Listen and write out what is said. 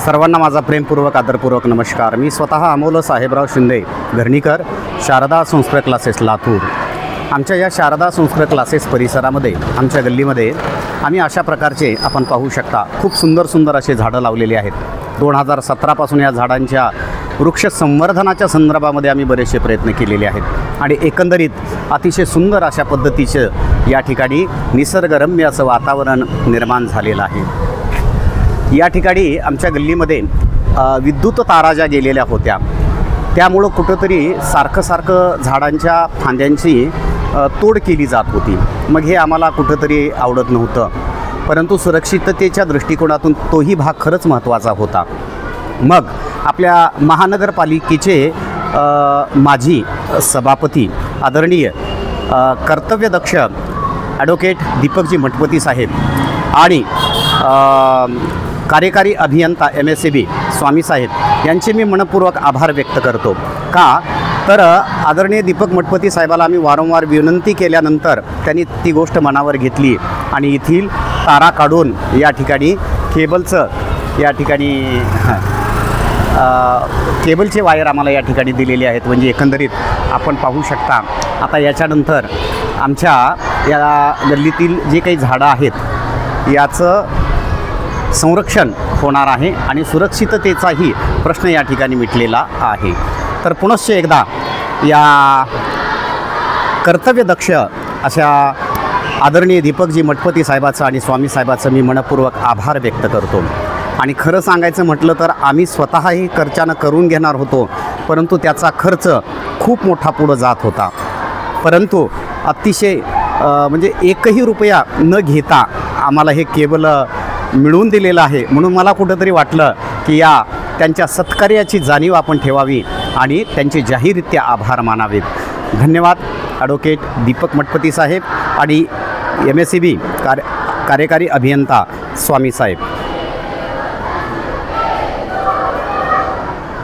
सर्वांना माझा प्रेमपूर्वक आदरपूर्वक नमस्कार। मी स्वतः अमोल साहेबराव शिंदे, घरणीकर, शारदा संस्कृत क्लासेस लातूर। आमच्या या शारदा संस्कृत क्लासेस परिसरामध्ये, आमच्या गल्लीमध्ये आम्ही अशा प्रकारचे आपण पाहू शकता खूप सुंदर सुंदर असे झाडं लावलेली आहेत। 2017 पासून या झाडांच्या वृक्ष संवर्धनाच्या संदर्भामध्ये आम्ही बरेचसे प्रयत्न केलेले आहेत आणि एकंदरीत अतिशय सुंदर अशा पद्धतीचं या ठिकाणी निसर्गरम्य असं वातावरण निर्माण झालेलं आहे। या ठिकाणी आमच्या गल्लीमध्ये विद्युत तारा ज्या गेलेल्या होत्या, त्यामुळं कुठंतरी सारखं झाडांच्या फांद्यांची तोड केली जात होती। मग हे आम्हाला कुठंतरी आवडत नव्हतं, परंतु सुरक्षिततेच्या दृष्टिकोनातून तोही भाग खरंच महत्त्वाचा होता। मग आपल्या महानगरपालिकेचे माजी सभापती आदरणीय कर्तव्यदक्ष ॲडव्होकेट दीपकजी मठपती साहेब आणि कार्यकारी अभियंता MSCB स्वामी साहेब यांचे मी मनपूर्वक आभार व्यक्त करतो। का तर आदरणीय दीपक मठपती साहेबाला आम्ही वारंवार विनंती केल्यानंतर त्यांनी ती गोष्ट मनावर घेतली आणि येथील तारा काढून या ठिकाणी केबलचं या ठिकाणी केबलचे वायर आम्हाला या ठिकाणी दिलेले आहेत। म्हणजे एकंदरीत आपण पाहू शकता आता याच्यानंतर आमच्या या गल्लीतील जे काही झाडं आहेत याचं संरक्षण होणार आहे आणि सुरक्षिततेचाही प्रश्न या ठिकाणी मिटलेला आहे। तर पुनश्च एकदा या कर्तव्यदक्ष अशा आदरणीय दीपकजी मठपती साहेबाचं आणि स्वामी साहेबाचं मी मनपूर्वक आभार व्यक्त करतो। आणि खरं सांगायचं म्हटलं तर आम्ही स्वतःही खर्चानं करून घेणार होतो, परंतु त्याचा खर्च खूप मोठा पुढं जात होता। परंतु अतिशय म्हणजे एकही रुपया न घेता आम्हाला हे केबल मिळवून दिलेलं आहे, म्हणून मला कुठंतरी वाटलं की या त्यांच्या सत्कार्याची जाणीव आपण ठेवावी आणि त्यांचे जाहीररित्या आभार मानावेत। धन्यवाद ॲडव्होकेट दीपक मठपती साहेब आणि MSCB कार्यकारी अभियंता स्वामी साहेब।